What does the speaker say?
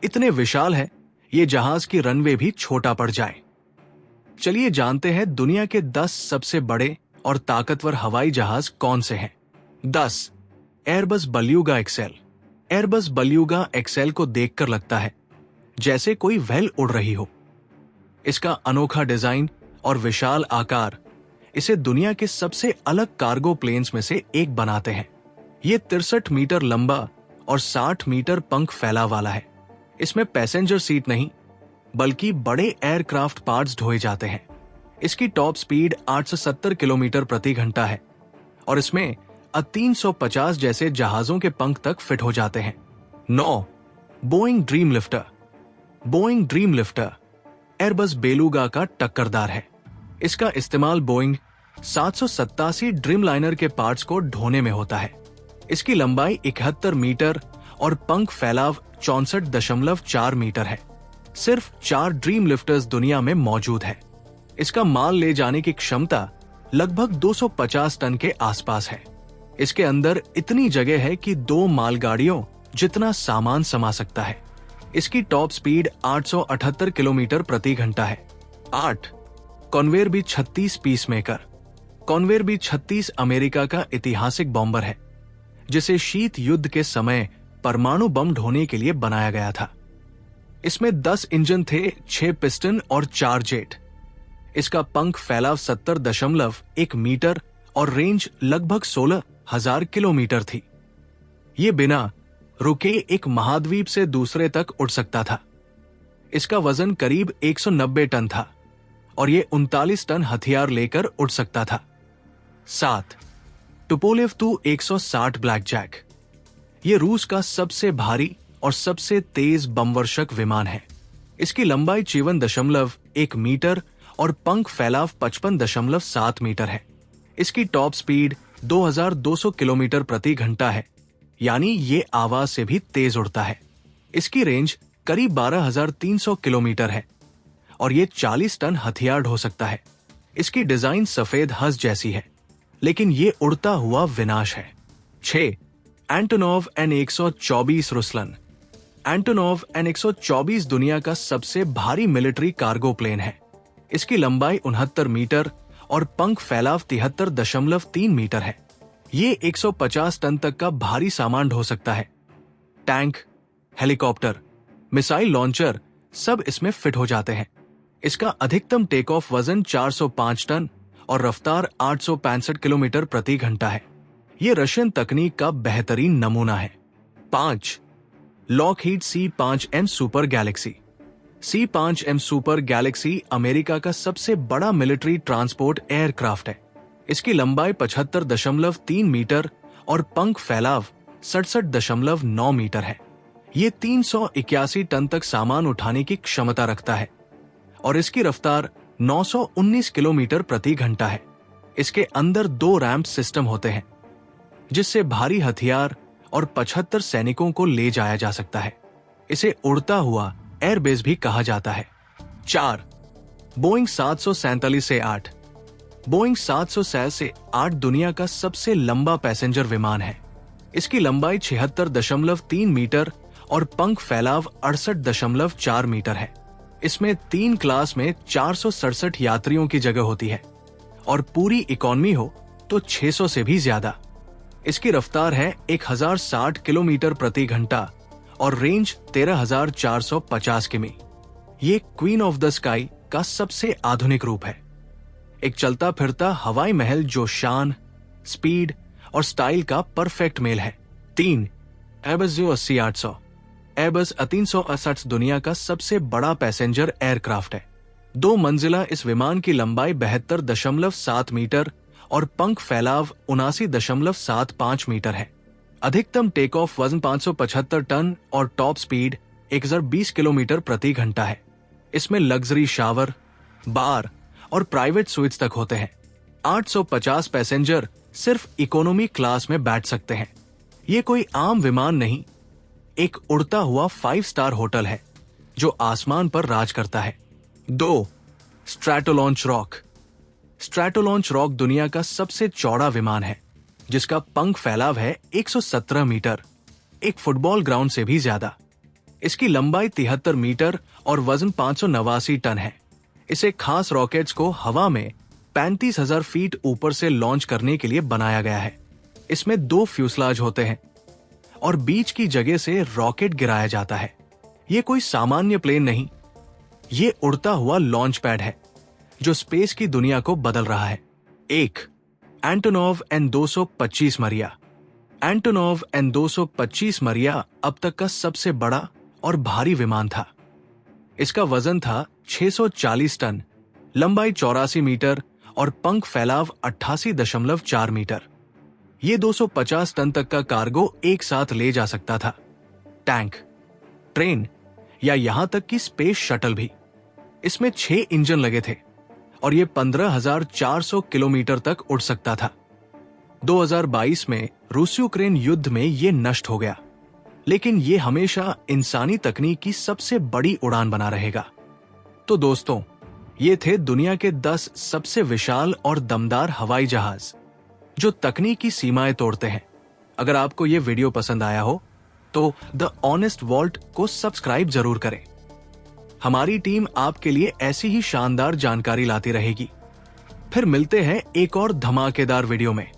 इतने विशाल है ये जहाज की रनवे भी छोटा पड़ जाए। चलिए जानते हैं दुनिया के 10 सबसे बड़े और ताकतवर हवाई जहाज कौन से हैं। 10। Airbus Beluga XL. Airbus Beluga XL को देखकर लगता है जैसे कोई व्हेल उड़ रही हो। इसका अनोखा डिजाइन और विशाल आकार इसे दुनिया के सबसे अलग कार्गो प्लेन्स में से एक बनाते हैं। ये 63 मीटर लंबा और 60 मीटर पंख फैला वाला है। इसमें पैसेंजर सीट नहीं बल्कि बड़े एयरक्राफ्ट पार्ट्स ढोए जाते हैं। इसकी टॉप स्पीड 870 किलोमीटर प्रति घंटा है और इसमें 350 जैसे जहाजों के पंख तक फिट हो जाते हैं। 9। Boeing dream lifter. Boeing dream lifter Airbus beluga का टक्करदार है। इसका इस्तेमाल बोइंग 787 ड्रीमलाइनर के पार्ट्स को ढोने में होता है। इसकी लंबाई 71 मीटर और पंख फैलाव 64.4 मीटर है। सिर्फ 4 ड्रीम लिफ्टर्स दुनिया में मौजूद है। इसका माल ले जाने की क्षमता लगभग 250 टन के आसपास है। इसके अंदर इतनी जगह है कि 2 मालगाड़ियों जितना सामान समा सकता है। इसकी टॉप स्पीड 878 किलोमीटर प्रति घंटा है। 8। Convair B 36 peacemaker. Convair B 36 America का ऐतिहासिक बॉम्बर है जिसे शीत युद्ध के समय परमाणु बम ढोने के लिए बनाया गया था। इसमें 10 इंजन थे, 6 पिस्टन और 4 जेट। इसका पंख फैलाव 70.1 मीटर और रेंज लगभग 16,000 किलोमीटर थी। ये बिना रुके एक महाद्वीप से दूसरे तक उड़ सकता था। इसका वजन करीब 190 टन था और ये 39 टन हथियार लेकर उड़ सकता था। 7। टुपोलेव तु-160 ब्लैक जैक। ये रूस का सबसे भारी और सबसे तेज बमवर्षक विमान है। इसकी लंबाई 54.1 मीटर और पंख फैलाव 55.7 मीटर है। इसकी टॉप स्पीड 2200 किलोमीटर प्रति घंटा है, यानी ये आवाज से भी तेज उड़ता है। इसकी रेंज करीब 12,300 किलोमीटर है और ये 40 टन हथियार ढो सकता है। इसकी डिजाइन सफेद हंस जैसी है, लेकिन ये उड़ता हुआ विनाश है। 6। Antonov N-124 रुसलन। एंटोनोव N-124 दुनिया का सबसे भारी मिलिट्री कार्गो प्लेन है। इसकी लंबाई 69 मीटर और पंख फैलाव 73.3 मीटर है। ये 150 टन तक का भारी सामान ढो सकता है। टैंक, हेलीकॉप्टर, मिसाइल लॉन्चर सब इसमें फिट हो जाते हैं। इसका अधिकतम टेक ऑफ वजन 405 टन और रफ्तार 865 किलोमीटर प्रति घंटा है। ये रशियन तकनीक का बेहतरीन नमूना है। 5। Lockheed C-5M super Galaxy. C-5M super Galaxy America का सबसे बड़ा मिलिट्री ट्रांसपोर्ट एयरक्राफ्ट है। इसकी लंबाई 75.3 मीटर और पंख फैलाव 67.9 मीटर है। ये 381 टन तक सामान उठाने की क्षमता रखता है और इसकी रफ्तार 919 किलोमीटर प्रति घंटा है। इसके अंदर 2 रैंप सिस्टम होते हैं जिससे भारी हथियार और 75 सैनिकों को ले जाया जा सकता है। इसे उड़ता हुआ एयरबेस भी कहा जाता है। 4। बोइंग 747 से 8। बोइंग 747 से 8 दुनिया का सबसे लंबा पैसेंजर विमान है। इसकी लंबाई 76.3 मीटर और पंख फैलाव 68.4 मीटर है। इसमें 3 क्लास में 467 यात्रियों की जगह होती है और पूरी इकोनॉमी हो तो 600 से भी ज्यादा। इसकी रफ्तार है 1060 किलोमीटर प्रति घंटा और रेंज 13,450 किमी। ये क्वीन ऑफ द स्काई का सबसे आधुनिक रूप है। एक चलता फिरता हवाई महल जो शान, स्पीड और स्टाइल का परफेक्ट मेल है। 3। Airbus A380-800। एयरबस A380 दुनिया का सबसे बड़ा पैसेंजर एयरक्राफ्ट है। 2 मंजिला इस विमान की लंबाई 72.7 मीटर और पंख फैलाव 79.75 मीटर है। अधिकतम टेक ऑफ वजन 575 टन और टॉप स्पीड 1020 किलोमीटर प्रति घंटा है। इसमें लग्जरी शावर, बार और प्राइवेट स्वीट्स तक होते हैं। 850 पैसेंजर सिर्फ इकोनॉमी क्लास में बैठ सकते हैं। ये कोई आम विमान नहीं, एक उड़ता हुआ 5 स्टार होटल है जो आसमान पर राज करता है। 2। स्ट्रैटोलॉन्च रॉक। स्ट्रैटोलॉन्च रॉक दुनिया का सबसे चौड़ा विमान है जिसका पंख फैलाव है 117 मीटर, एक फुटबॉल ग्राउंड से भी ज्यादा। इसकी लंबाई 73 मीटर और वजन 589 टन है। इसे खास रॉकेट्स को हवा में 35,000 फीट ऊपर से लॉन्च करने के लिए बनाया गया है। इसमें 2 फ्यूसलाज होते हैं और बीच की जगह से रॉकेट गिराया जाता है। ये कोई सामान्य प्लेन नहीं, ये उड़ता हुआ लॉन्च पैड है जो स्पेस की दुनिया को बदल रहा है। 1. एंटोनोव एन-225 मरिया। एंटोनोव एन-225 मरिया अब तक का सबसे बड़ा और भारी विमान था। इसका वजन था 640 टन, लंबाई 84 मीटर और पंख फैलाव 88.4 मीटर। ये 250 टन तक का कार्गो एक साथ ले जा सकता था। टैंक, ट्रेन या यहां तक कि स्पेस शटल भी। इसमें 6 इंजन लगे थे और ये 15,400 किलोमीटर तक उड़ सकता था। 2022 में रूस यूक्रेन युद्ध में ये नष्ट हो गया, लेकिन ये हमेशा इंसानी तकनीक की सबसे बड़ी उड़ान बना रहेगा। तो दोस्तों, ये थे दुनिया के 10 सबसे विशाल और दमदार हवाई जहाज जो तकनीकी सीमाएं तोड़ते हैं। अगर आपको ये वीडियो पसंद आया हो तो द ऑनेस्ट वॉल्ट को सब्सक्राइब जरूर करें। हमारी टीम आपके लिए ऐसी ही शानदार जानकारी लाती रहेगी। फिर मिलते हैं एक और धमाकेदार वीडियो में।